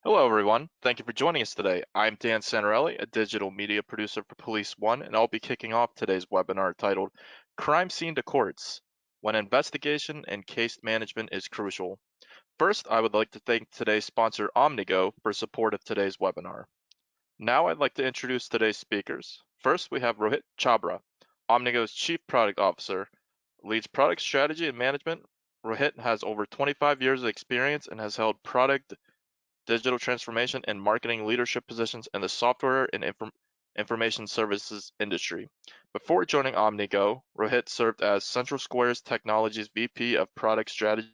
Hello, everyone. Thank you for joining us today. I'm Dan Santarelli, a digital media producer for Police One, and I'll be kicking off today's webinar titled Crime Scene to Courts, When Investigation and Case Management is Crucial. First, I would like to thank today's sponsor, Omnigo, for support of today's webinar. Now I'd like to introduce today's speakers. First, we have Rohit Chabra, Omnigo's Chief Product Officer, leads product strategy and management. Rohit has over 25 years of experience and has held product digital transformation and marketing leadership positions in the software and information services industry. Before joining Omnigo, Rohit served as Central Squares Technologies VP of Product Strategy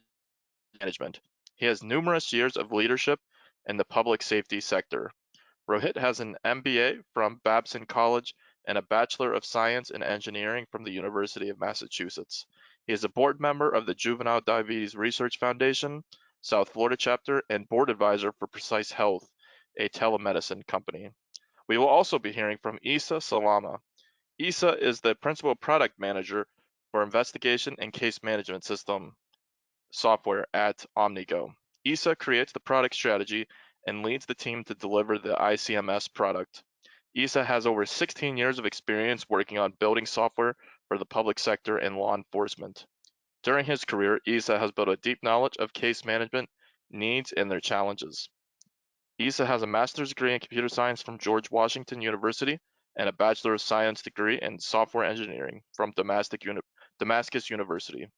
Management. He has numerous years of leadership in the public safety sector. Rohit has an MBA from Babson College and a Bachelor of Science in Engineering from the University of Massachusetts. He is a board member of the Juvenile Diabetes Research Foundation, South Florida chapter, and board advisor for Precise Health, a telemedicine company. We will also be hearing from Isa Salama. Isa is the principal product manager for investigation and case management system software at Omnigo. Isa creates the product strategy and leads the team to deliver the ICMS product. Isa has over 16 years of experience working on building software for the public sector and law enforcement. During his career, Isa has built a deep knowledge of case management needs and their challenges. Isa has a master's degree in computer science from George Washington University and a bachelor of science degree in software engineering from Damascus University.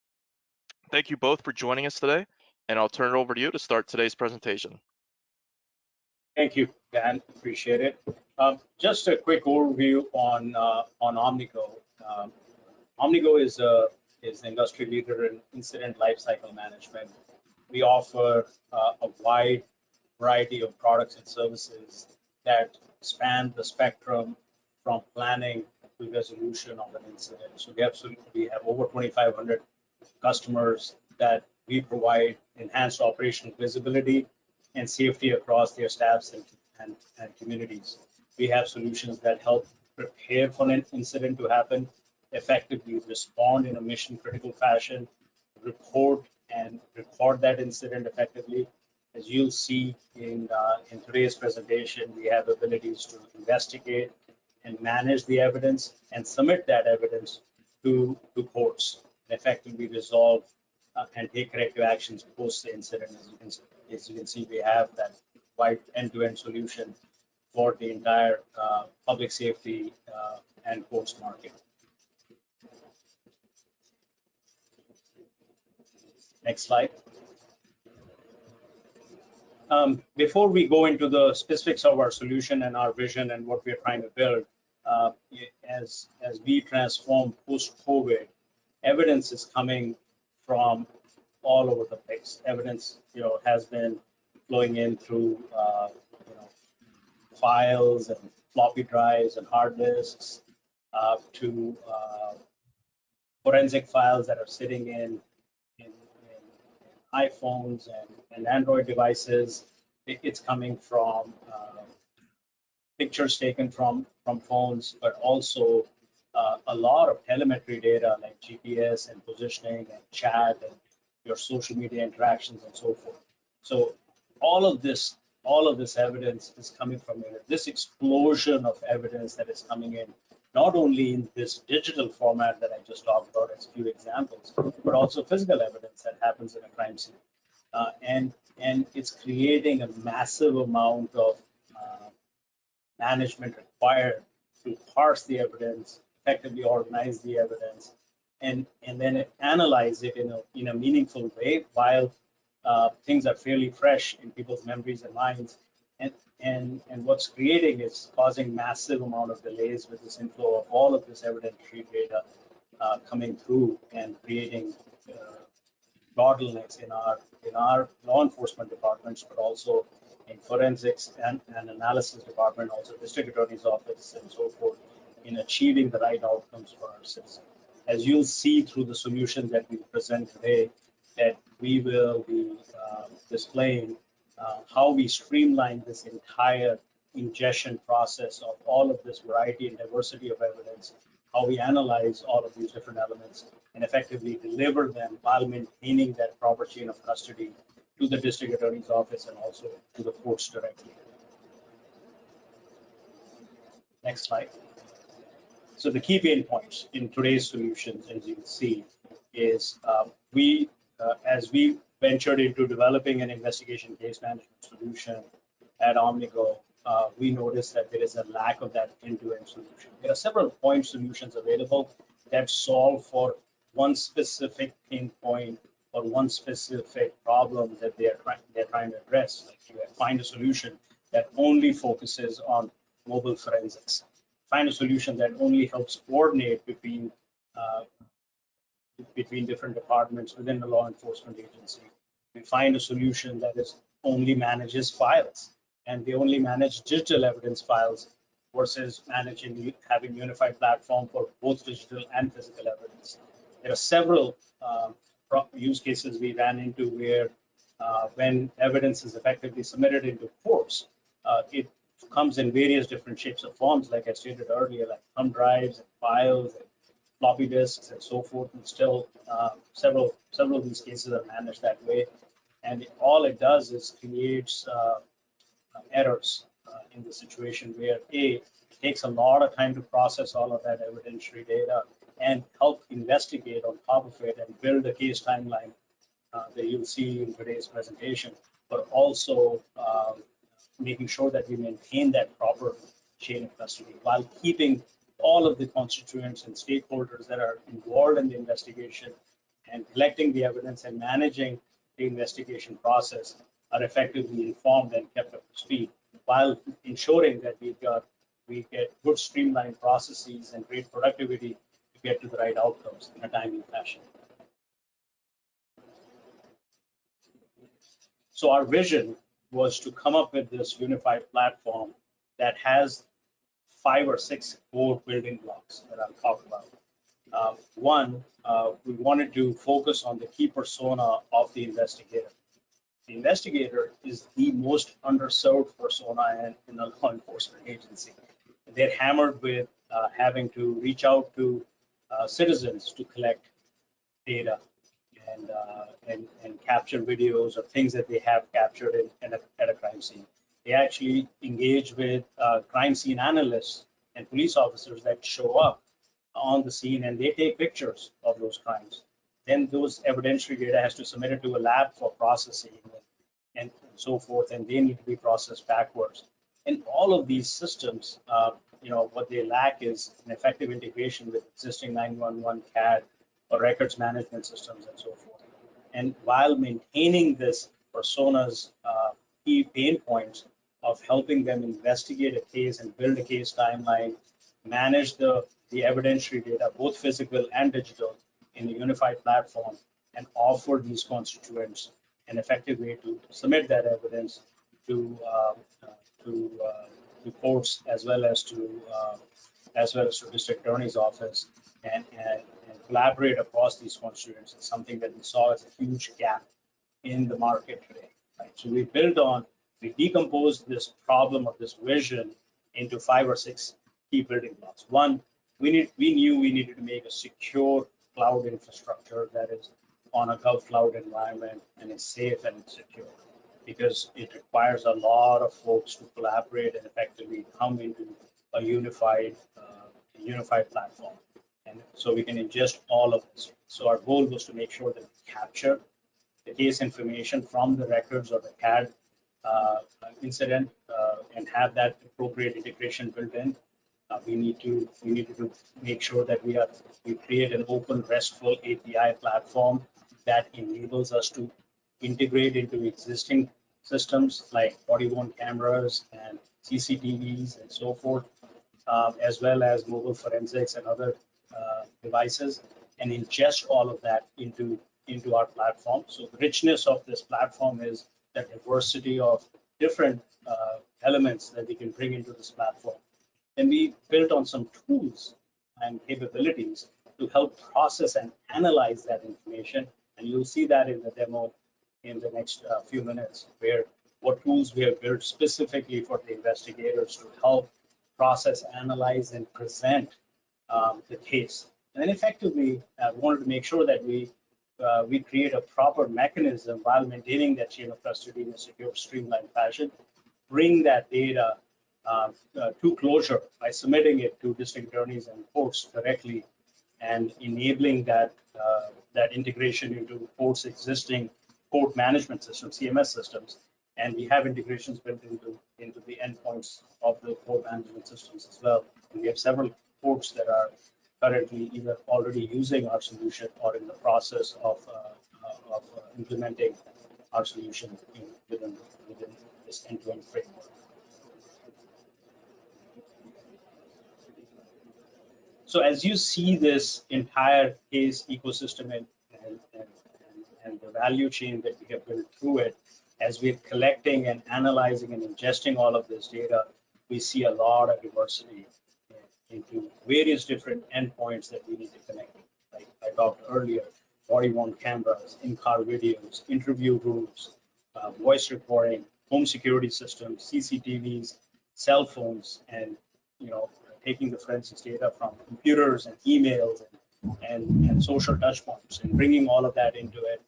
Thank you both for joining us today, and I'll turn it over to you to start today's presentation. Thank you, Dan. Appreciate it. Just a quick overview on Omnigo. Omnigo is the industry leader in incident lifecycle management. We offer a wide variety of products and services that span the spectrum from planning to resolution of an incident. So we have over 2,500 customers that we provide enhanced operational visibility and safety across their staffs and communities. We have solutions that help prepare for an incident to happen, effectively respond in a mission critical fashion, report and record that incident effectively. As you'll see in today's presentation, we have abilities to investigate and manage the evidence and submit that evidence to courts and effectively resolve and take corrective actions post the incident. As you can see, we have that wide end-to-end solution for the entire public safety and courts market. Next slide. Before we go into the specifics of our solution and our vision and what we're trying to build, as we transform post-COVID, evidence is coming from all over the place. Evidence, has been flowing in through, files and floppy drives and hard disks to forensic files that are sitting in iPhones and Android devices. It's coming from pictures taken from phones, but also a lot of telemetry data like GPS and positioning and chat and your social media interactions and so forth. So all of this evidence is coming from here. This explosion of evidence that is coming in, not only in this digital format that I just talked about as a few examples, but also physical evidence that happens in a crime scene. And it's creating a massive amount of management required to parse the evidence, effectively organize the evidence, and then analyze it in a meaningful way while things are fairly fresh in people's memories and minds. And what's creating is causing massive amount of delays with this inflow of all of this evidentiary data coming through and creating bottlenecks in our law enforcement departments, but also in forensics and analysis department, also district attorney's office and so forth, in achieving the right outcomes for our citizens. As you'll see through the solutions that we present today, that we will be displaying how we streamline this entire ingestion process of all of this variety and diversity of evidence, how we analyze all of these different elements and effectively deliver them while maintaining that proper chain of custody to the district attorney's office and also to the courts directly. Next slide. So the key pain points in today's solutions, as you can see, is as we ventured into developing an investigation case management solution at Omnigo, we noticed that there is a lack of that end-to-end solution. There are several point solutions available that solve for one specific pain point or one specific problem that they're trying to address. Like you find a solution that only focuses on mobile forensics. Find a solution that only helps coordinate between different departments within the law enforcement agency. We find a solution that is only manages files, and they only manage digital evidence files versus having unified platform for both digital and physical evidence. There are several use cases we ran into where when evidence is effectively submitted into courts, it comes in various different shapes or forms, like I stated earlier, like thumb drives and files and floppy disks and so forth, and still several of these cases are managed that way. And all it does is creates errors in the situation where it takes a lot of time to process all of that evidentiary data and help investigate on top of it and build a case timeline that you'll see in today's presentation, but also making sure that we maintain that proper chain of custody while keeping all of the constituents and stakeholders that are involved in the investigation and collecting the evidence and managing the investigation process are effectively informed and kept up to speed, while ensuring that we get good streamlined processes and great productivity to get to the right outcomes in a timely fashion. So our vision was to come up with this unified platform that has 5 or 6 core building blocks that I'll talk about. One, we wanted to focus on the key persona of the investigator. The investigator is the most underserved persona in a law enforcement agency. They're hammered with having to reach out to citizens to collect data and capture videos of things that they have captured at a crime scene. They actually engage with crime scene analysts and police officers that show up on the scene, and they take pictures of those crimes. Then those evidentiary data has to submit it to a lab for processing and so forth, and they need to be processed backwards. And all of these systems, what they lack is an effective integration with existing 911 CAD or records management systems and so forth. And while maintaining this persona's key pain points of helping them investigate a case and build a case timeline, manage the evidentiary data, both physical and digital, in a unified platform, and offer these constituents an effective way to submit that evidence to courts as well as to district attorney's office and collaborate across these constituents is something that we saw as a huge gap in the market today. Right? So we decomposed this problem of this vision into 5 or 6 key building blocks. One, we knew we needed to make a secure cloud infrastructure that is on a GovCloud environment and is safe and secure, because it requires a lot of folks to collaborate and effectively come into a unified platform. And so we can ingest all of this. So our goal was to make sure that we capture the case information from the records of the CAD incident and have that appropriate integration built in. We need to make sure that we create an open RESTful API platform that enables us to integrate into existing systems like body-worn cameras and CCTVs and so forth, as well as mobile forensics and other devices, and ingest all of that into our platform. So the richness of this platform is the diversity of different elements that we can bring into this platform. And we built on some tools and capabilities to help process and analyze that information. And you'll see that in the demo in the next few minutes, what tools we have built specifically for the investigators to help process, analyze, and present the case. And then effectively, I wanted to make sure that we we create a proper mechanism while maintaining that chain of custody in a secure, streamlined fashion, bring that data to closure by submitting it to district attorneys and courts directly, and enabling that that integration into courts' existing court management systems, CMS systems, and we have integrations built into the endpoints of the court management systems as well. And we have several courts that are currently either already using our solution or in the process of implementing our solution within this end-to-end framework. So as you see this entire case ecosystem and the value chain that we have built through it, as we're collecting and analyzing and ingesting all of this data, we see a lot of diversity into various different endpoints that we need to connect. Like I talked earlier, body-worn cameras, in-car videos, interview rooms, voice recording, home security systems, CCTVs, cell phones, and taking the forensics data from computers and emails and social touch points and bringing all of that into it.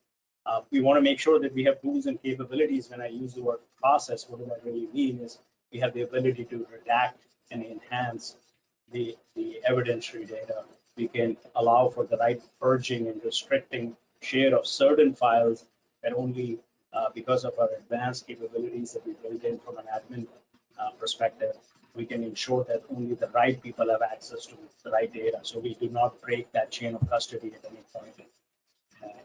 We want to make sure that we have tools and capabilities. When I use the word process, what do I really mean is we have the ability to redact and enhance the evidentiary data. We can allow for the right purging and restricting share of certain files that only because of our advanced capabilities that we built in from an admin perspective, we can ensure that only the right people have access to the right data. So we do not break that chain of custody at any point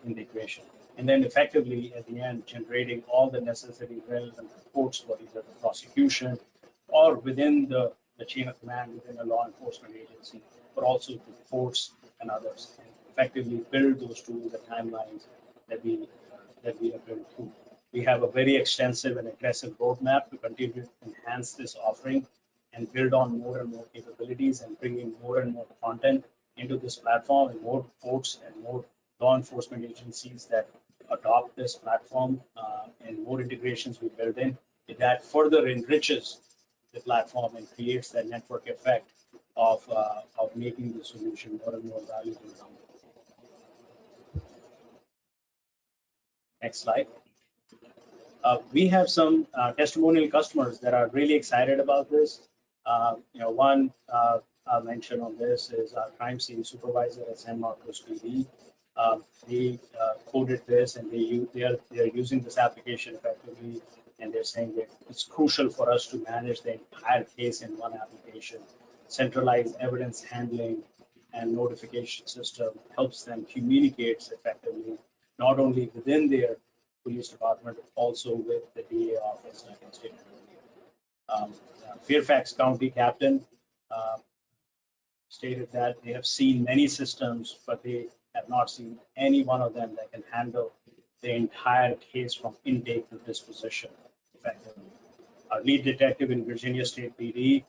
in the equation. And then effectively at the end, generating all the necessary relevant reports for either the prosecution or within the chain of command within a law enforcement agency, but also to courts and others, and effectively build those tools and timelines that we have built through. We have a very extensive and aggressive roadmap to continue to enhance this offering and build on more and more capabilities and bringing more and more content into this platform, and more courts and more law enforcement agencies that adopt this platform, and more integrations we build in. That further enriches the platform and creates that network effect of making the solution more and more valuable. Next slide. We have some testimonial customers that are really excited about this. One I'll mention on this is our crime scene supervisor at San Marcos PD. They coded this, and they are using this application effectively, and they're saying that it's crucial for us to manage the entire case in one application. Centralized evidence handling and notification system helps them communicate effectively, not only within their police department, but also with the DA office, like I stated earlier. Fairfax County Captain stated that they have seen many systems, but they have not seen any one of them that can handle the entire case from intake to disposition effectively. Our lead detective in Virginia State PD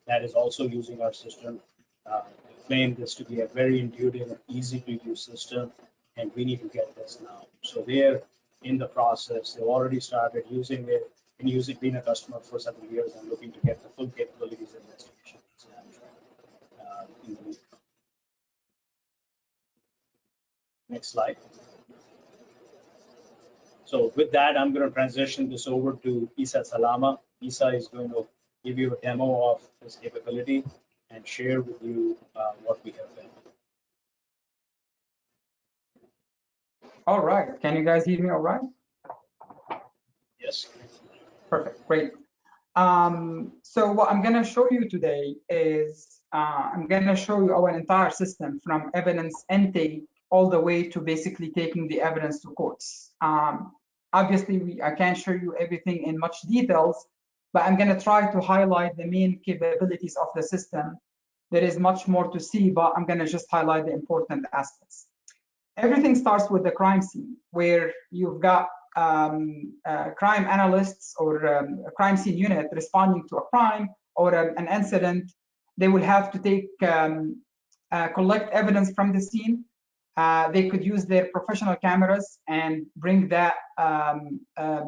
that is also using our system claimed this to be a very intuitive and easy to use system, and we need to get this now. So they're in the process. They've already started using it and being a customer for several years and looking to get the full capabilities of investigation. Next slide. So with that, I'm going to transition this over to Isa Salama. Isa is going to give you a demo of this capability and share with you what we have done. All right. Can you guys hear me all right? Yes. Perfect. Great. So what I'm going to show you today is I'm going to show you our entire system from evidence intake all the way to basically taking the evidence to courts. Obviously, I can't show you everything in much details, but I'm going to try to highlight the main capabilities of the system. There is much more to see, but I'm going to just highlight the important aspects. Everything starts with the crime scene, where you've got crime analysts or a crime scene unit responding to a crime or an incident. They will have to take collect evidence from the scene. They could use their professional cameras and bring that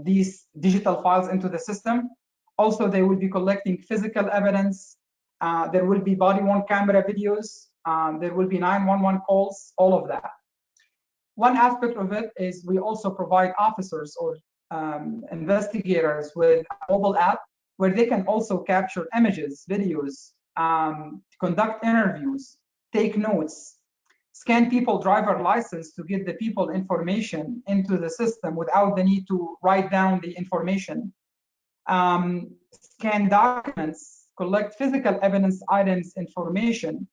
these digital files into the system. Also, they will be collecting physical evidence. There will be body-worn camera videos. There will be 911 calls, all of that. One aspect of it is we also provide officers or investigators with a mobile app where they can also capture images, videos, conduct interviews, take notes, scan people driver license to get the people information into the system without the need to write down the information, scan documents, collect physical evidence items information.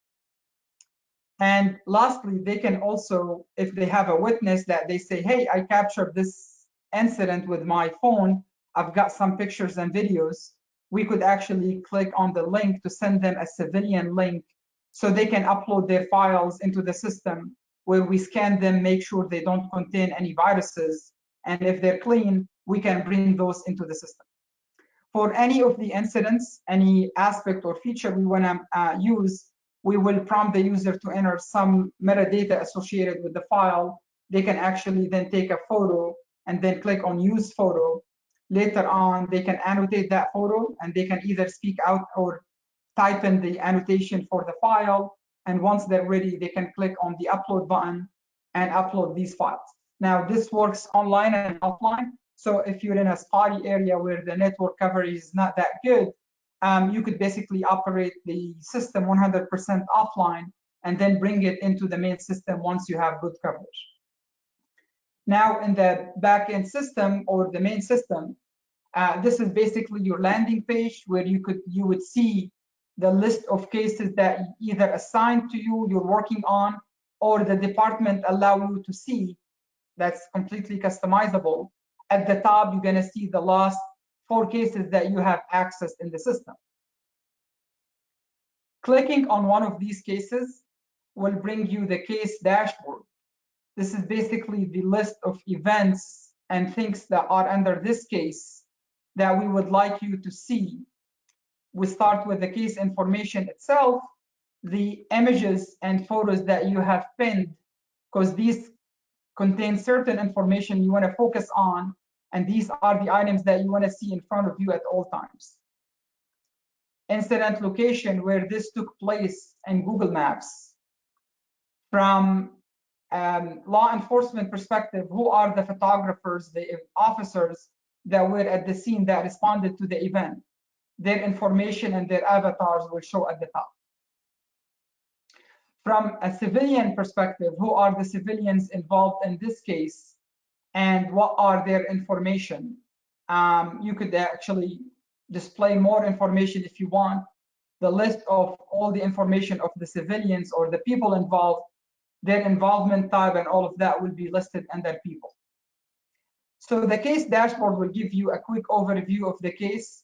And lastly, they can also, if they have a witness that they say, hey, I captured this incident with my phone, I've got some pictures and videos, we could actually click on the link to send them a civilian link so they can upload their files into the system where we scan them, make sure they don't contain any viruses. And if they're clean, we can bring those into the system. For any of the incidents, any aspect or feature we want to use, we will prompt the user to enter some metadata associated with the file. They can actually then take a photo and then click on use photo. Later on, they can annotate that photo and they can either speak out or type in the annotation for the file. And once they're ready, they can click on the upload button and upload these files. Now, this works online and offline. So if you're in a spotty area where the network coverage is not that good, you could basically operate the system 100% offline and then bring it into the main system once you have good coverage. Now in the backend system or the main system, this is basically your landing page where you would see the list of cases that either assigned to you, you're working on, or the department allow you to see. That's completely customizable. At the top, you're going to see the last 4 cases that you have accessed in the system. Clicking on one of these cases will bring you the case dashboard. This is basically the list of events and things that are under this case that we would like you to see. We start with the case information itself, the images and photos that you have pinned, because these contain certain information you want to focus on, and these are the items that you want to see in front of you at all times. Incident location where this took place in Google Maps. From law enforcement perspective, who are the photographers, the officers that were at the scene that responded to the event? Their information and their avatars will show at the top. From a civilian perspective, who are the civilians involved in this case and what are their information? You could actually display more information if you want. The list of all the information of the civilians or the people involved, their involvement type, and all of that will be listed under people. So the case dashboard will give you a quick overview of the case.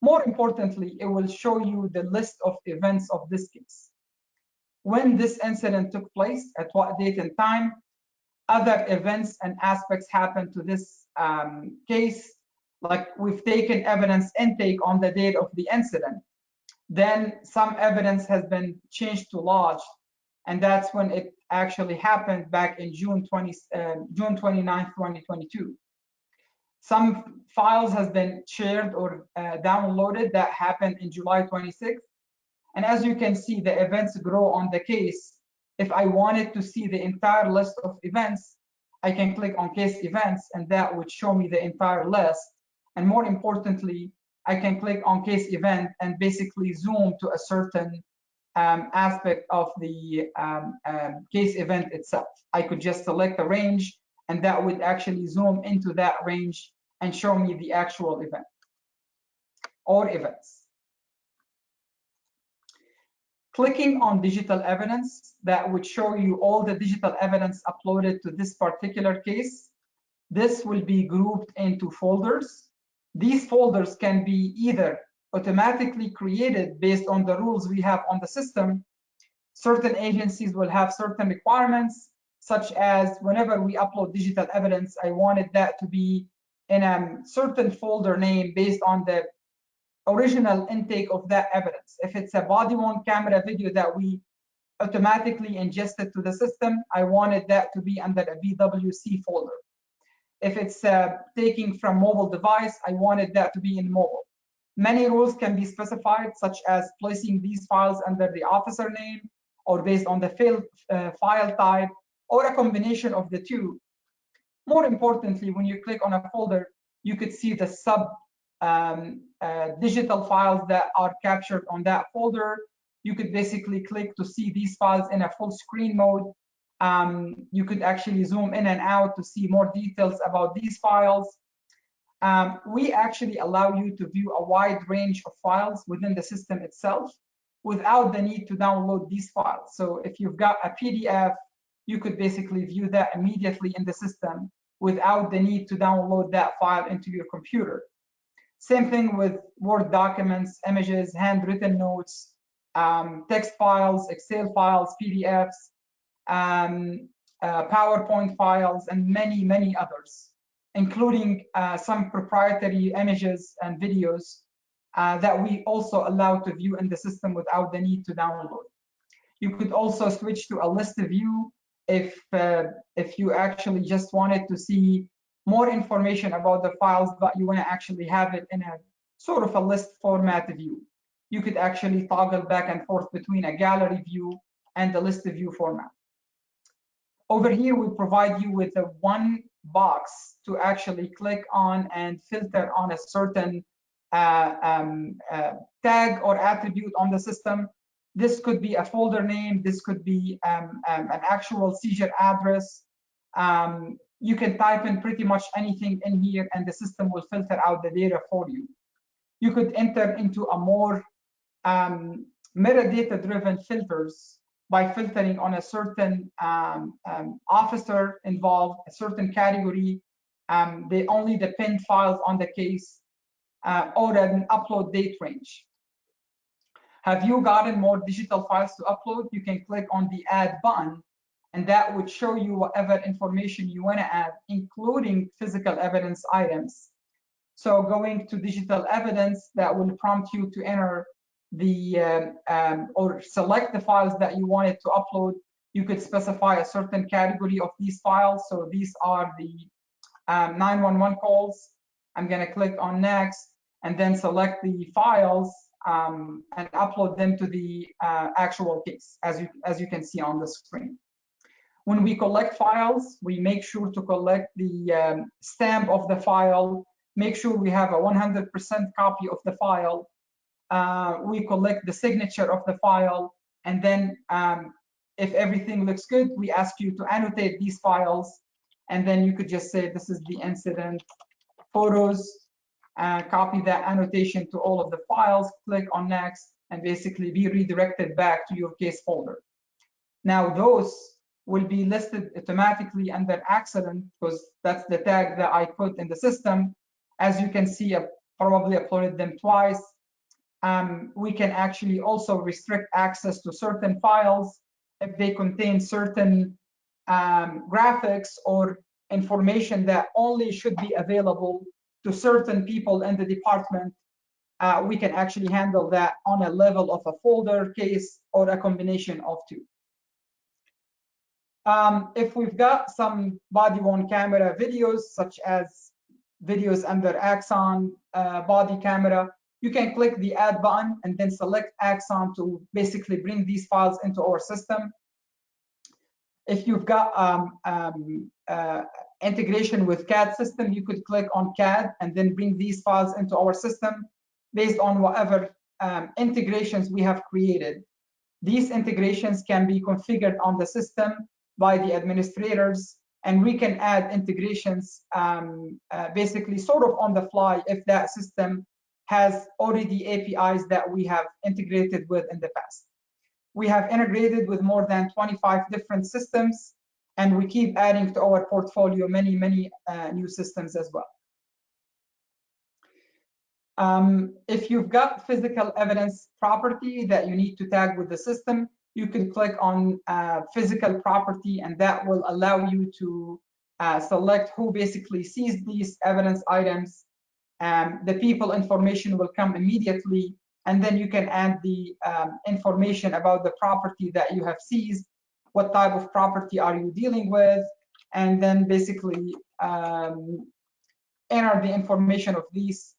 More importantly, it will show you the list of events of this case. When this incident took place, at what date and time, other events and aspects happened to this case, like we've taken evidence intake on the date of the incident. Then some evidence has been changed to lodged, and that's when it actually happened back in June 29th, 2022. Some files has been shared or downloaded that happened in July 26th. And as you can see, the events grow on the case. If I wanted to see the entire list of events, I can click on case events and that would show me the entire list. And more importantly, I can click on case event and basically zoom to a certain aspect of the case event itself. I could just select a range and that would actually zoom into that range and show me the actual event or events. Clicking on digital evidence, that would show you all the digital evidence uploaded to this particular case. This will be grouped into folders. These folders can be either automatically created based on the rules we have on the system. Certain agencies will have certain requirements, such as whenever we upload digital evidence, I wanted that to be in a certain folder name based on the original intake of that evidence. If it's a body-worn camera video that we automatically ingested to the system, I wanted that to be under a BWC folder. If it's taking from mobile device, I wanted that to be in mobile. Many rules can be specified, such as placing these files under the officer name or based on the file type. or a combination of the two. More importantly, when you click on a folder, you could see the digital files that are captured on that folder. You could basically click to see these files in a full screen mode. You could actually zoom in and out to see more details about these files. We actually allow you to view a wide range of files within the system itself without the need to download these files. So if you've got a PDF, you could basically view that immediately in the system without the need to download that file into your computer. Same thing with Word documents, images, handwritten notes, text files, Excel files, PDFs, PowerPoint files, and many, many others, including some proprietary images and videos that we also allow to view in the system without the need to download. You could also switch to a list view if you actually just wanted to see more information about the files, but you want to actually have it in a sort of a list format view. You could actually toggle back and forth between a gallery view and the list view format. Over here, we provide you with a one box to actually click on and filter on a certain tag or attribute on the system. This could be a folder name. This could be an actual seizure address. You can type in pretty much anything in here and the system will filter out the data for you. You could enter into a more metadata-driven filters by filtering on a certain officer involved, a certain category, only the pinned files on the case, or an upload date range. Have you gotten more digital files to upload? You can click on the add button, and that would show you whatever information you want to add, including physical evidence items. So going to digital evidence, that will prompt you to enter the or select the files that you wanted to upload. You could specify a certain category of these files. So these are the 911 calls. I'm going to click on next and then select the files and upload them to the actual case, as you can see on the screen. When we collect files, we make sure to collect the stamp of the file, make sure we have a 100% copy of the file. We collect the signature of the file, and then if everything looks good, we ask you to annotate these files, and then you could just say this is the incident photos, copy that annotation to all of the files, click on next, and basically be redirected back to your case folder. Now those will be listed automatically under accident because that's the tag that I put in the system. As you can see, I probably uploaded them twice. We can actually also restrict access to certain files if they contain certain graphics or information that only should be available to certain people in the department. We can actually handle that on a level of a folder, case, or a combination of two. If we've got some body-worn camera videos, such as videos under Axon body camera, you can click the add button and then select Axon to basically bring these files into our system. If you've got integration with CAD system, you could click on CAD and then bring these files into our system based on whatever integrations we have created. These integrations can be configured on the system by the administrators, and we can add integrations basically sort of on the fly if that system has already APIs that we have integrated with in the past. We have integrated with more than 25 different systems, and we keep adding to our portfolio many new systems as well. If you've got physical evidence property that you need to tag with the system, you can click on physical property, and that will allow you to select who basically sees these evidence items. The people information will come immediately, and then you can add the information about the property that you have seized, what type of property are you dealing with, and then basically enter the information of these,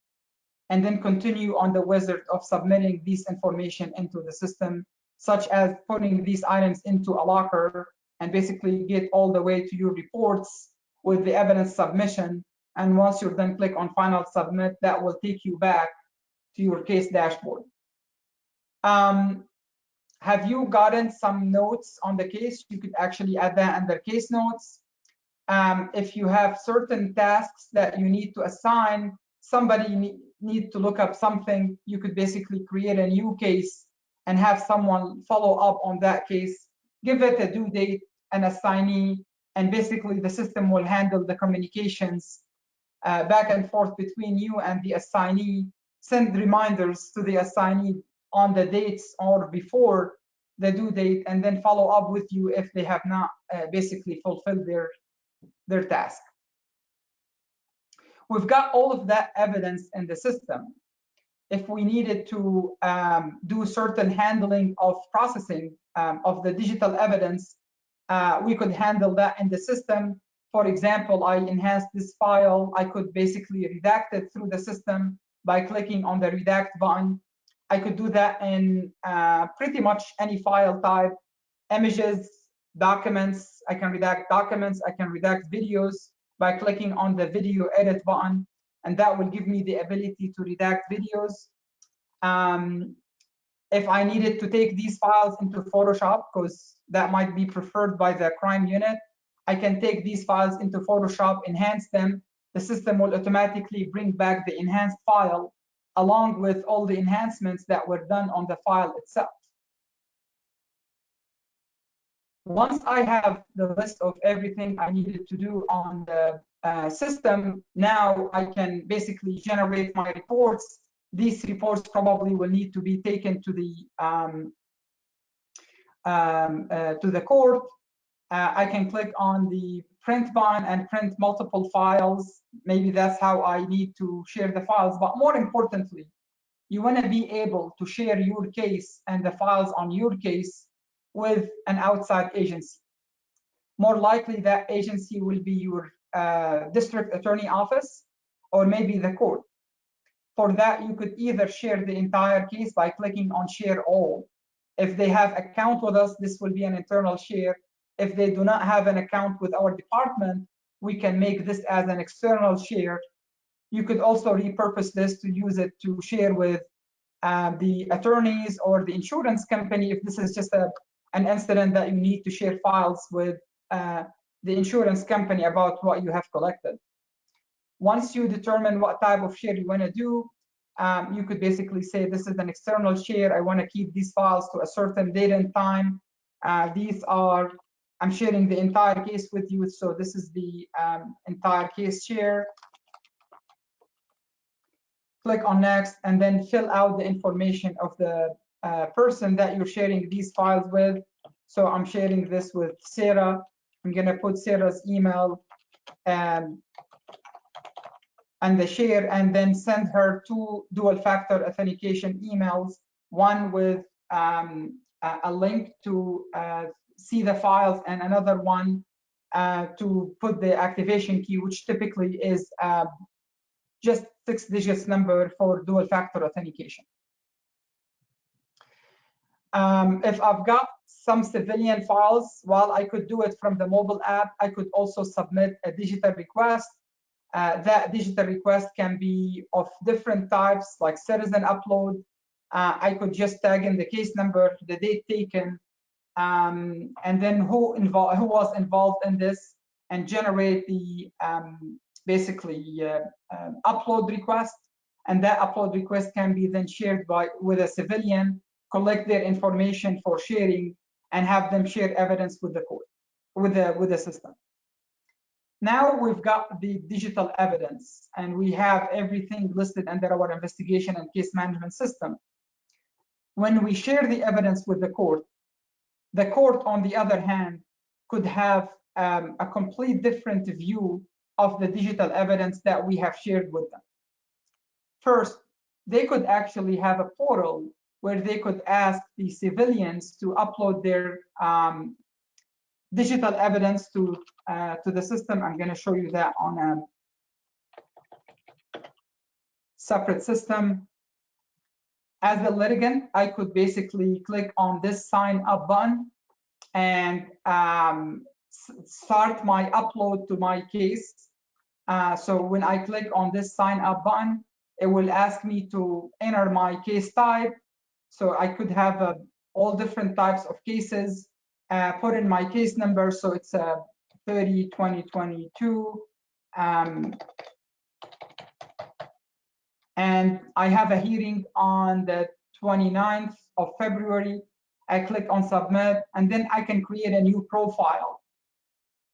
and then continue on the wizard of submitting this information into the system, such as putting these items into a locker and basically get all the way to your reports with the evidence submission. And once you're done, click on final submit. That will take you back to your case dashboard. Have you gotten some notes on the case? You could actually add that under case notes. If you have certain tasks that you need to assign, somebody need to look up something, you could basically create a new case and have someone follow up on that case, give it a due date, an assignee, and basically the system will handle the communications back and forth between you and the assignee, send reminders to the assignee on the dates or before the due date, and then follow up with you if they have not basically fulfilled their task. We've got all of that evidence in the system. If we needed to do certain handling of processing of the digital evidence, we could handle that in the system. For example, I enhanced this file. I could basically redact it through the system by clicking on the redact button. I could do that in pretty much any file type, images, documents. I can redact documents. I can redact videos by clicking on the video edit button, and that will give me the ability to redact videos. If I needed to take these files into Photoshop, because that might be preferred by the crime unit, I can take these files into Photoshop, enhance them. The system will automatically bring back the enhanced file along with all the enhancements that were done on the file itself. Once I have the list of everything I needed to do on the system, now I can basically generate my reports. These reports probably will need to be taken to the court. I can click on the print button and print multiple files. Maybe that's how I need to share the files. But more importantly, you want to be able to share your case and the files on your case with an outside agency. More likely, that agency will be your district attorney office or maybe the court. For that, you could either share the entire case by clicking on share all. If they have account with us, this will be an internal share. If they do not have an account with our department, we can make this as an external share. You could also repurpose this to use it to share with the attorneys or the insurance company if this is just an incident that you need to share files with the insurance company about what you have collected. Once you determine what type of share you want to do, you could basically say this is an external share. I want to keep these files to a certain date and time. I'm sharing the entire case with you, so this is the entire case share. Click on next and then fill out the information of the person that you're sharing these files with. So I'm sharing this with Sarah. I'm going to put Sarah's email and the share, and then send her 2 dual-factor authentication emails, one with a link to see the files and another one to put the activation key, which typically is just 6 digits number for dual-factor authentication. If I've got some civilian files, while I could do it from the mobile app, I could also submit a digital request. That digital request can be of different types, like citizen upload. I could just tag in the case number, the date taken, and then who was involved in this, and generate the basically upload request. And that upload request can be then shared with a civilian, collect their information for sharing, and have them share evidence with the court, with the system. Now we've got the digital evidence, and we have everything listed under our investigation and case management system. When we share the evidence with the court, on the other hand, could have a complete different view of the digital evidence that we have shared with them. First, they could actually have a portal where they could ask the civilians to upload their digital evidence to the system. I'm going to show you that on a separate system. As a litigant, I could basically click on this sign up button, and start my upload to my case. So when I click on this sign up button, it will ask me to enter my case type. So I could have all different types of cases, put in my case number. So it's 30/2022. And I have a hearing on the 29th of February. I click on submit, and then I can create a new profile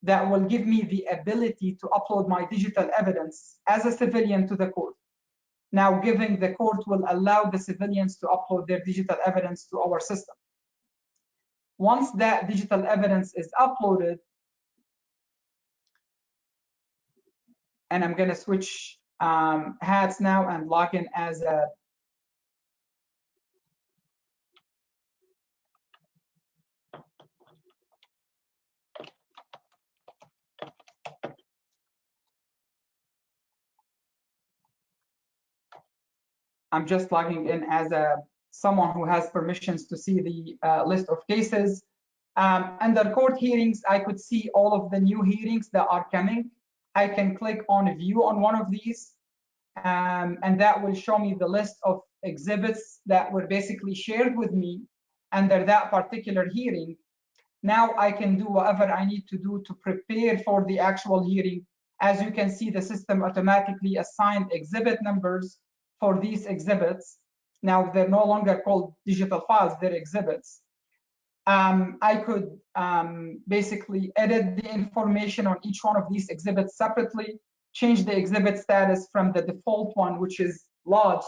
that will give me the ability to upload my digital evidence as a civilian to the court. Now, giving the court will allow the civilians to upload their digital evidence to our system. Once that digital evidence is uploaded, and I'm going to switch hats now and log in as a I'm just logging in as someone who has permissions to see the list of cases. Under court hearings, I could see all of the new hearings that are coming. I can click on view on one of these, and that will show me the list of exhibits that were basically shared with me under that particular hearing. Now I can do whatever I need to do to prepare for the actual hearing. As you can see, the system automatically assigned exhibit numbers for these exhibits. Now they're no longer called digital files, they're exhibits. I could basically edit the information on each one of these exhibits separately, change the exhibit status from the default one, which is lodged,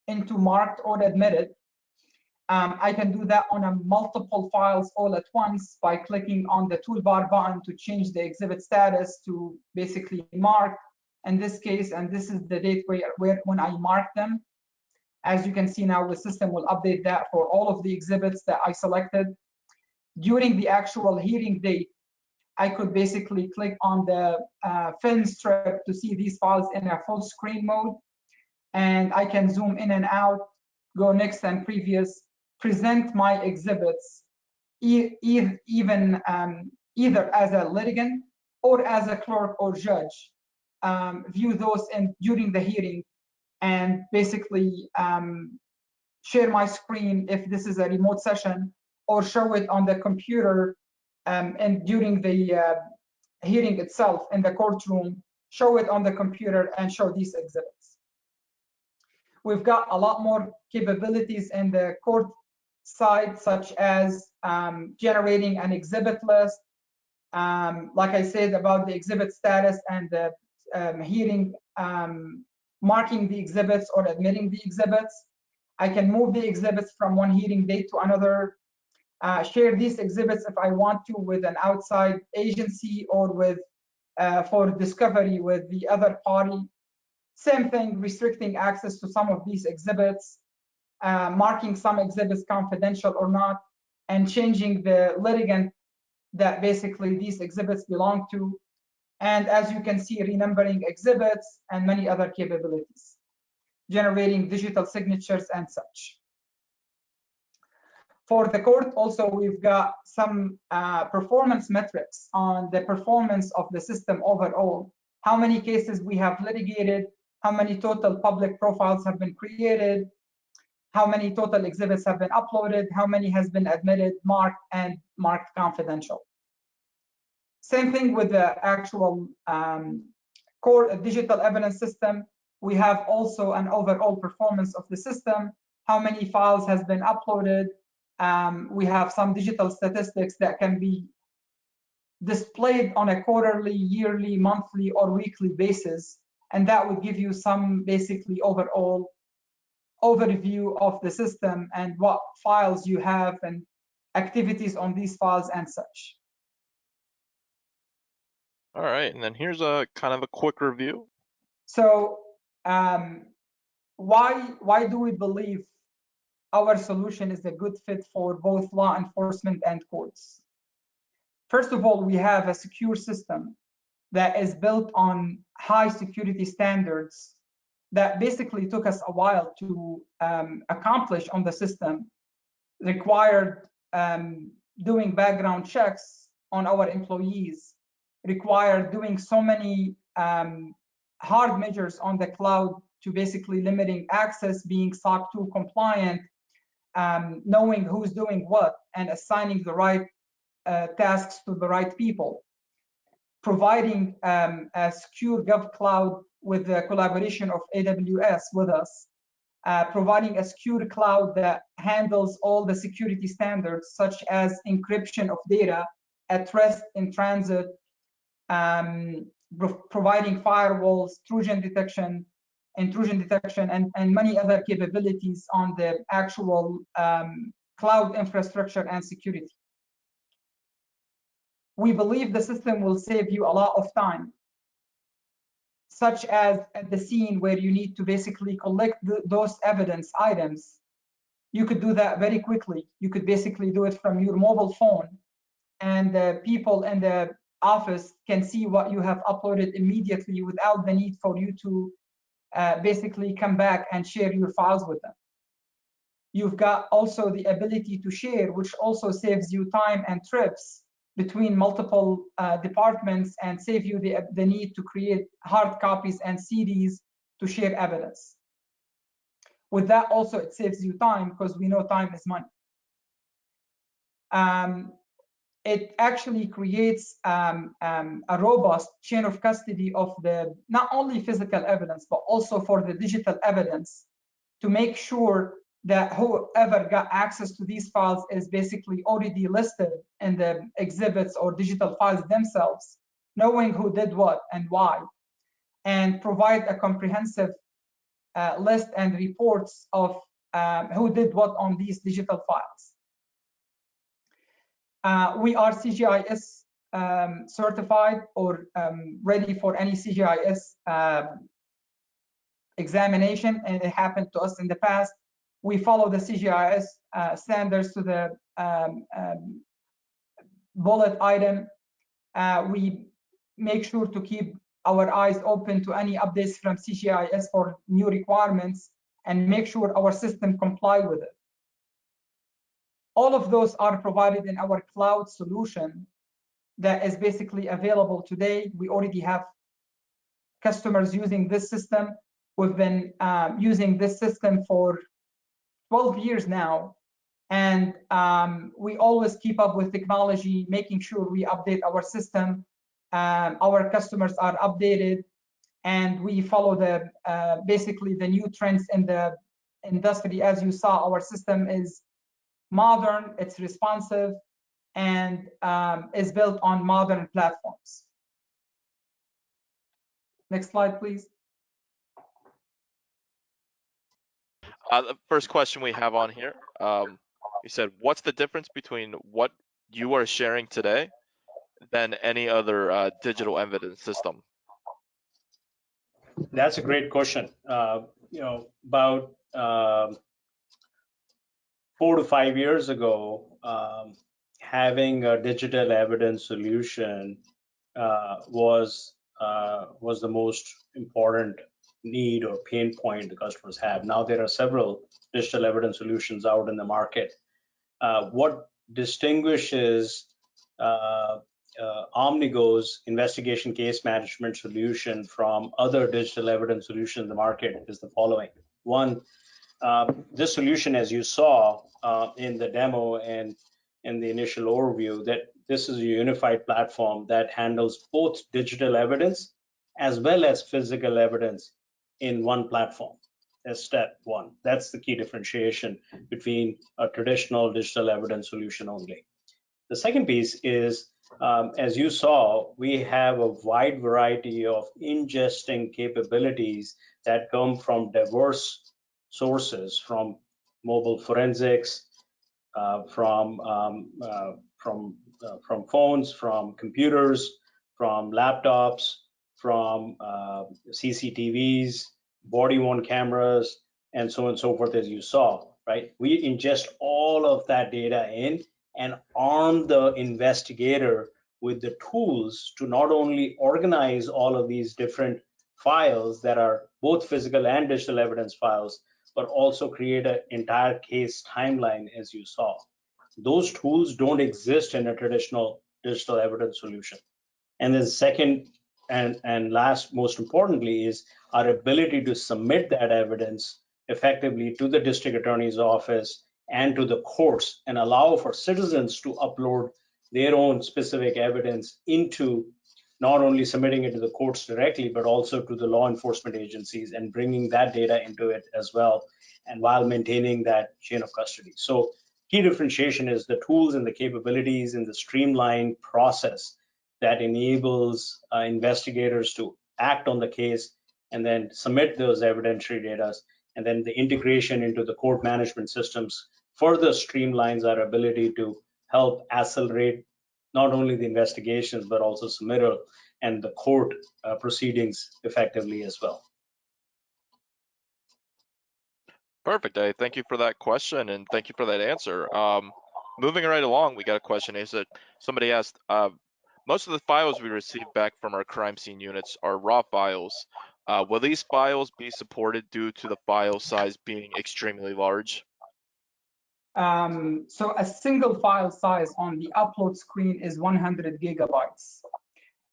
into marked or admitted. I can do that on a multiple files all at once by clicking on the toolbar button to change the exhibit status to basically marked in this case, and this is the date when I mark them. As you can see now, the system will update that for all of the exhibits that I selected. During the actual hearing date, I could basically click on the film strip to see these files in a full screen mode, and I can zoom in and out, go next and previous, present my exhibits even either as a litigant or as a clerk or judge, view those during the hearing, and basically share my screen if this is a remote session, or show it on the computer and during the hearing itself in the courtroom, show it on the computer and show these exhibits. We've got a lot more capabilities in the court side, such as generating an exhibit list. Like I said about the exhibit status and the hearing, marking the exhibits or admitting the exhibits. I can move the exhibits from one hearing date to another, share these exhibits if I want to with an outside agency or with for discovery with the other party. Same thing, restricting access to some of these exhibits, marking some exhibits confidential or not, and changing the litigant that basically these exhibits belong to. And as you can see, renumbering exhibits and many other capabilities, generating digital signatures and such. For the court also, we've got some performance metrics on the performance of the system overall. How many cases we have litigated, how many total public profiles have been created, how many total exhibits have been uploaded, how many has been admitted, marked, and marked confidential. Same thing with the actual core digital evidence system. We have also an overall performance of the system, how many files has been uploaded. We have some digital statistics that can be displayed on a quarterly, yearly, monthly, or weekly basis, and that would give you some basically overall overview of the system and what files you have and activities on these files and such. All right, and then here's a kind of a quick review. So why do we believe our solution is a good fit for both law enforcement and courts? First of all, we have a secure system that is built on high security standards that basically took us a while to accomplish on the system, required doing background checks on our employees, require doing so many hard measures on the cloud to basically limiting access, being SOC 2 compliant, knowing who's doing what, and assigning the right tasks to the right people, providing a secure GovCloud with the collaboration of AWS with us, providing a secure cloud that handles all the security standards, such as encryption of data at rest, in transit, providing firewalls, intrusion detection, and many other capabilities on the actual cloud infrastructure and security. We believe the system will save you a lot of time, such as at the scene where you need to basically collect those evidence items. You could do that very quickly. You could basically do it from your mobile phone, and the people in the office can see what you have uploaded immediately without the need for you to basically come back and share your files with them. You've got also the ability to share, which also saves you time and trips between multiple departments, and save you the need to create hard copies and CDs to share evidence. With that also, it saves you time, because we know time is money. It actually creates a robust chain of custody of the not only physical evidence, but also for the digital evidence, to make sure that whoever got access to these files is basically already listed in the exhibits or digital files themselves, knowing who did what and why, and provide a comprehensive list and reports of who did what on these digital files. We are CGIS certified, or ready for any CGIS examination, and it happened to us in the past. We follow the CGIS standards to the bullet item. We make sure to keep our eyes open to any updates from CGIS for new requirements, and make sure our system comply with it. All of those are provided in our cloud solution that is basically available today. We already have customers using this system. We've been using this system for 12 years now, and we always keep up with technology, making sure we update our system. Our customers are updated, and we follow the basically the new trends in the industry. As you saw, our system is modern, it's responsive, and is built on modern platforms. Next slide, please. The first question we have on here, you said, what's the difference between what you are sharing today than any other digital evidence system? That's a great question. About 4 to 5 years ago, having a digital evidence solution was the most important need or pain point the customers have. Now there are several digital evidence solutions out in the market. What distinguishes Omnigo's investigation case management solution from other digital evidence solutions in the market is the following. One, this solution, as you saw in the demo and in the initial overview, that this is a unified platform that handles both digital evidence as well as physical evidence in one platform. That's step one. That's the key differentiation between a traditional digital evidence solution only. The second piece is, as you saw, we have a wide variety of ingesting capabilities that come from diverse sources, from mobile forensics, from phones, from computers, from laptops, from CCTVs, body-worn cameras, and so on and so forth, as you saw, right? We ingest all of that data in and arm the investigator with the tools to not only organize all of these different files that are both physical and digital evidence files, but also create an entire case timeline, as you saw. Those tools don't exist in a traditional digital evidence solution. And then second and last, most importantly, is our ability to submit that evidence effectively to the district attorney's office and to the courts, and allow for citizens to upload their own specific evidence into not only submitting it to the courts directly, but also to the law enforcement agencies and bringing that data into it as well, and while maintaining that chain of custody. So key differentiation is the tools and the capabilities and the streamlined process that enables investigators to act on the case and then submit those evidentiary data, and then the integration into the court management systems further streamlines our ability to help accelerate not only the investigations, but also submittal and the court proceedings effectively as well. Perfect. Thank you for that question and thank you for that answer. Moving right along, we got a question. Is that somebody asked, most of the files we receive back from our crime scene units are raw files. Will these files be supported due to the file size being extremely large? So a single file size on the upload screen is 100 gigabytes.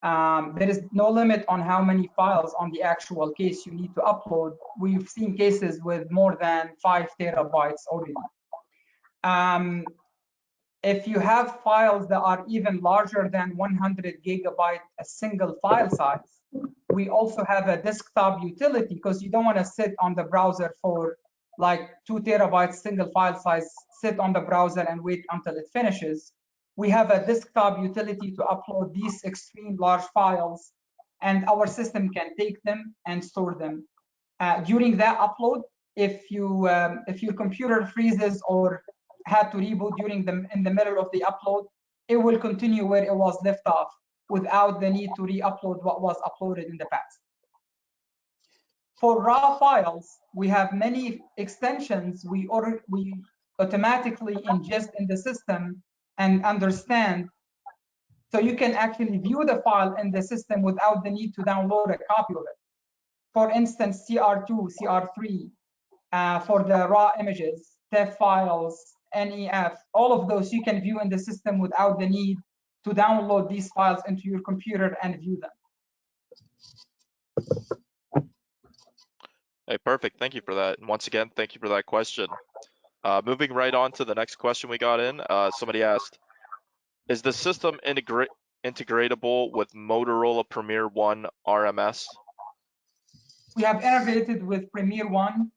There is no limit on how many files on the actual case you need to upload. We've seen cases with more than 5 terabytes already. If you have files that are even larger than 100 gigabyte, a single file size, we also have a desktop utility, because you don't want to sit on the browser for like 2 terabytes single file size, sit on the browser and wait until it finishes. We have a desktop utility to upload these extreme large files, and our system can take them and store them. During that upload, if your computer freezes or had to reboot in the middle of the upload, it will continue where it was left off without the need to re-upload what was uploaded in the past. For raw files, we have many extensions we automatically ingest in the system and understand, so you can actually view the file in the system without the need to download a copy of it. For instance, CR2, CR3, for the raw images, TEF files, NEF, all of those you can view in the system without the need to download these files into your computer and view them. Hey, perfect. Thank you for that. And once again, thank you for that question. Moving right on to the next question we got in. Somebody asked, is the system integratable with Motorola Premier One RMS? We have integrated with Premier One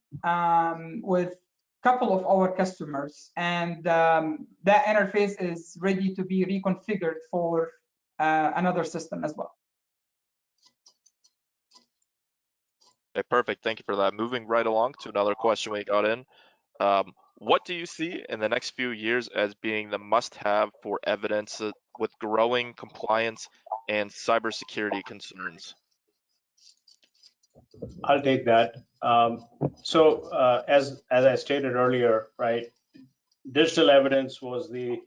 with a couple of our customers, and that interface is ready to be reconfigured for another system as well. Okay, perfect. Thank you for that. Moving right along to another question we got in. What do you see in the next few years as being the must-have for evidence with growing compliance and cybersecurity concerns? I'll take that. As I stated earlier, right, digital evidence was the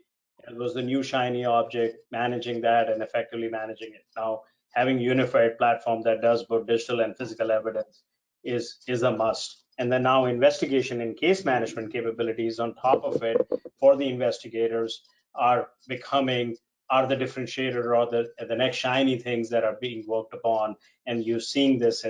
new shiny object, managing that and effectively managing it. Now, having a unified platform that does both digital and physical evidence is a must. And then now investigation and case management capabilities on top of it for the investigators are the differentiator or the next shiny things that are being worked upon. And you're seeing this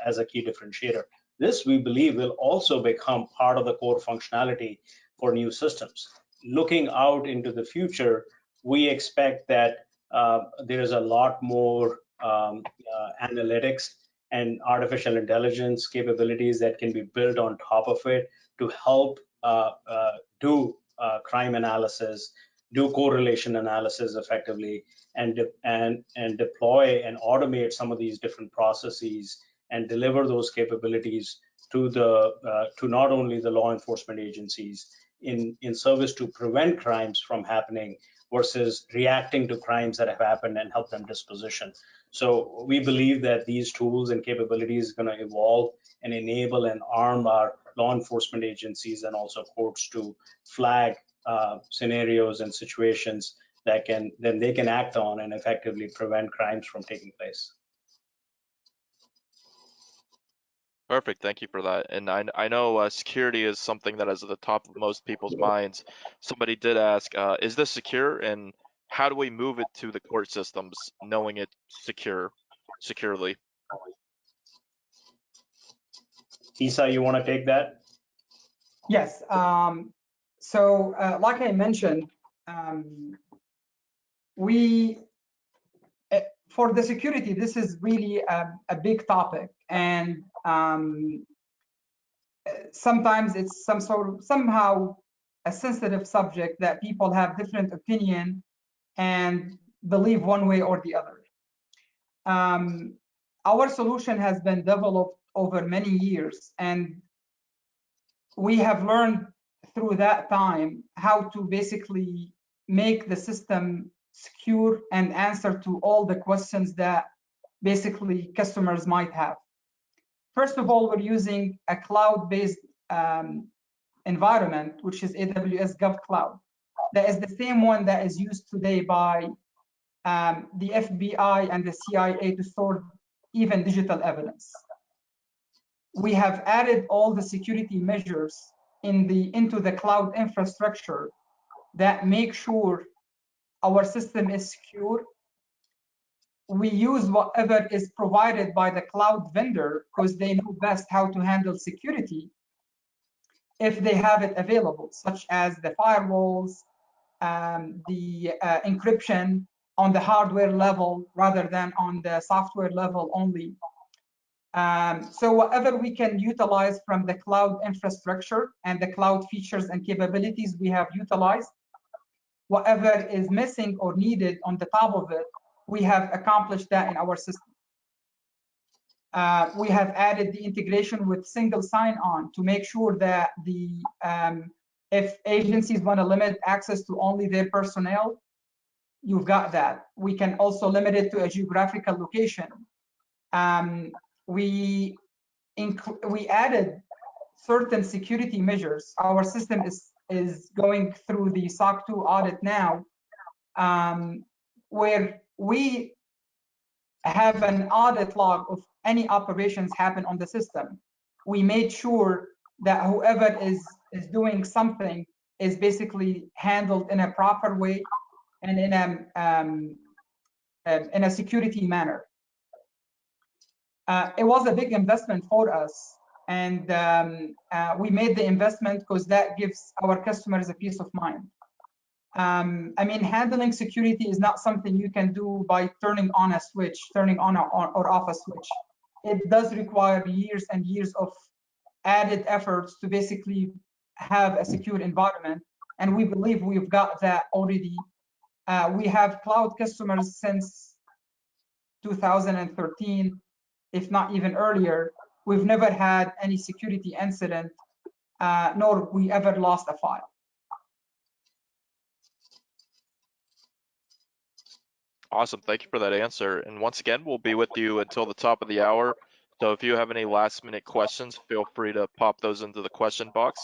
as a key differentiator. This, we believe, will also become part of the core functionality for new systems. Looking out into the future, we expect that there is a lot more analytics and artificial intelligence capabilities that can be built on top of it to help do crime analysis, do correlation analysis effectively, and deploy and automate some of these different processes and deliver those capabilities to not only the law enforcement agencies in service to prevent crimes from happening versus reacting to crimes that have happened and help them disposition. So we believe that these tools and capabilities are going to evolve and enable and arm our law enforcement agencies and also courts to flag scenarios and situations that they can act on and effectively prevent crimes from taking place. Perfect. Thank you for that. And I know security is something that is at the top of most people's minds. Somebody did ask, is this secure? And how do we move it to the court systems, knowing it securely? Isa, you want to take that? Yes. So like I mentioned, for the security, this is really a big topic, and sometimes it's somehow a sensitive subject that people have different opinion and believe one way or the other. Our solution has been developed over many years, and we have learned through that time how to basically make the system secure and answer to all the questions that basically customers might have. First of all, we're using a cloud-based environment, which is AWS GovCloud. That is the same one that is used today by the FBI and the CIA to store even digital evidence. We have added all the security measures into the cloud infrastructure that make sure our system is secure. We use whatever is provided by the cloud vendor because they know best how to handle security if they have it available, such as the firewalls, the encryption on the hardware level rather than on the software level only. So whatever we can utilize from the cloud infrastructure and the cloud features and capabilities we have utilized, whatever is missing or needed on the top of it, we have accomplished that in our system. We have added the integration with single sign-on to make sure that if agencies want to limit access to only their personnel, you've got that. We can also limit it to a geographical location. We added certain security measures. Our system is going through the SOC 2 audit now, where we have an audit log of any operations happen on the system. We made sure that whoever is doing something is basically handled in a proper way and in a security manner. It was a big investment for us, and we made the investment because that gives our customers a peace of mind. I mean, handling security is not something you can do by turning on a switch, turning on or off a switch. It does require years and years of added efforts to basically have a secure environment, and we believe we've got that already. We have cloud customers since 2013, if not even earlier. We've never had any security incident, nor we ever lost a file. Awesome. Thank you for that answer. And once again, we'll be with you until the top of the hour. So if you have any last minute questions, feel free to pop those into the question box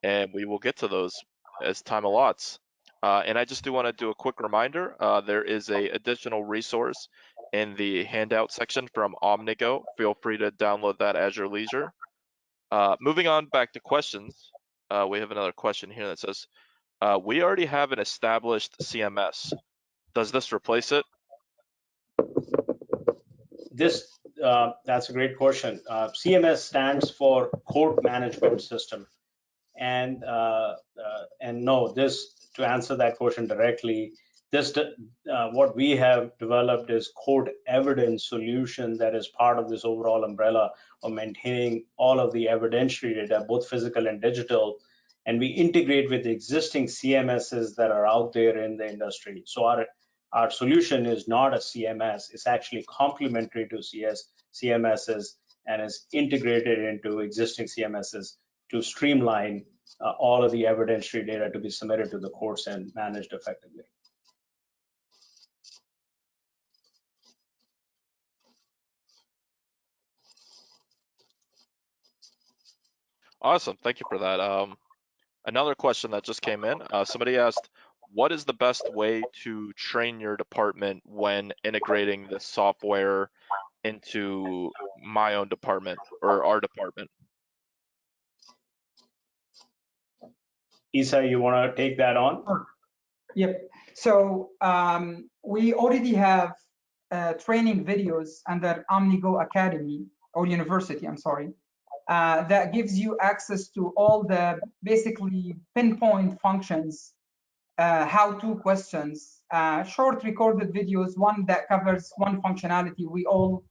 and we will get to those as time allots. And I just do want to do a quick reminder. There is an additional resource in the handout section from Omnigo. Feel free to download that at your leisure. Moving on back to questions. We have another question here that says, we already have an established CMS. Does this replace it? That's a great question. CMS stands for Court Management System, and no, to answer that question directly, what we have developed is court evidence solution that is part of this overall umbrella of maintaining all of the evidentiary data, both physical and digital, and we integrate with the existing CMSs that are out there in the industry. So our solution is not a CMS, it's actually complementary to CMSs and is integrated into existing CMSs to streamline all of the evidentiary data to be submitted to the courts and managed effectively. Awesome, thank you for that. Another question that just came in, somebody asked, what is the best way to train your department when integrating the software into my own department or our department. Isa, you want to take that on? Yep. So we already have training videos under OmniGo Academy or University, I'm sorry, that gives you access to all the basically pinpoint functions, how-to questions, short recorded videos, one that covers one functionality. We all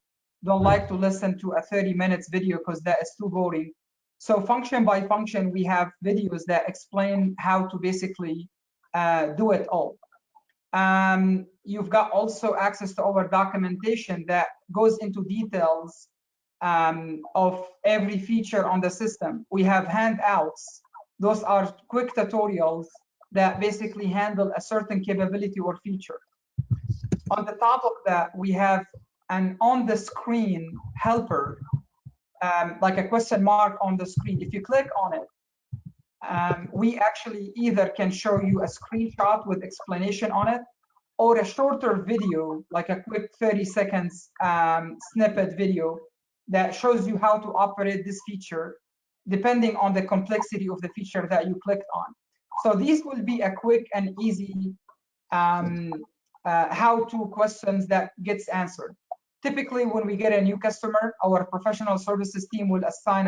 don't like to listen to a 30 minutes video because that is too boring. So function by function, we have videos that explain how to basically do it all. You've got also access to our documentation that goes into details of every feature on the system. We have handouts. Those are quick tutorials that basically handle a certain capability or feature. On the top of that, we have an on-the-screen helper, like a question mark on the screen. If you click on it, we actually either can show you a screenshot with explanation on it, or a shorter video, like a quick 30 seconds snippet video that shows you how to operate this feature, depending on the complexity of the feature that you clicked on. So these will be a quick and easy how-to questions that gets answered. Typically, when we get a new customer, our professional services team will assign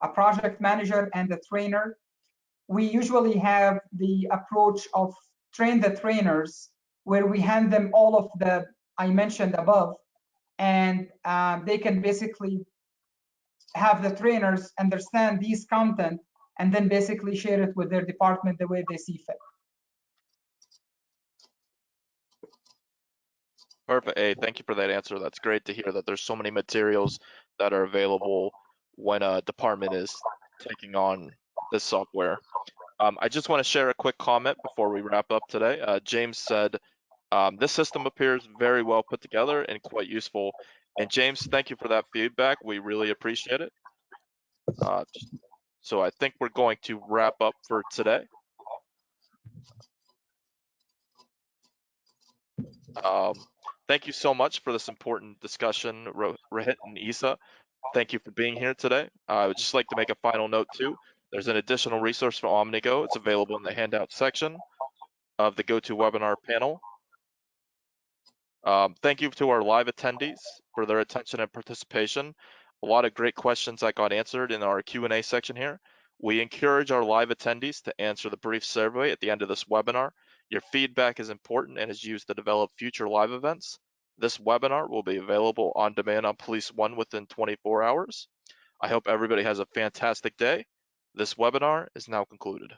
a project manager and a trainer. We usually have the approach of train the trainers, where we hand them all of the I mentioned above, and they can basically have the trainers understand these content and then basically share it with their department the way they see fit. Perfect. Hey, thank you for that answer. That's great to hear that there's so many materials that are available when a department is taking on this software. I just want to share a quick comment before we wrap up today. James said, this system appears very well put together and quite useful. And James, thank you for that feedback. We really appreciate it. So I think we're going to wrap up for today. Thank you so much for this important discussion, Rohit and Isa. Thank you for being here today. I would just like to make a final note too. There's an additional resource for OmniGo. It's available in the handout section of the GoToWebinar panel. Thank you to our live attendees for their attention and participation. A lot of great questions that got answered in our Q&A section here. We encourage our live attendees to answer the brief survey at the end of this webinar. Your feedback is important and is used to develop future live events. This webinar will be available on demand on Police One within 24 hours. I hope everybody has a fantastic day. This webinar is now concluded.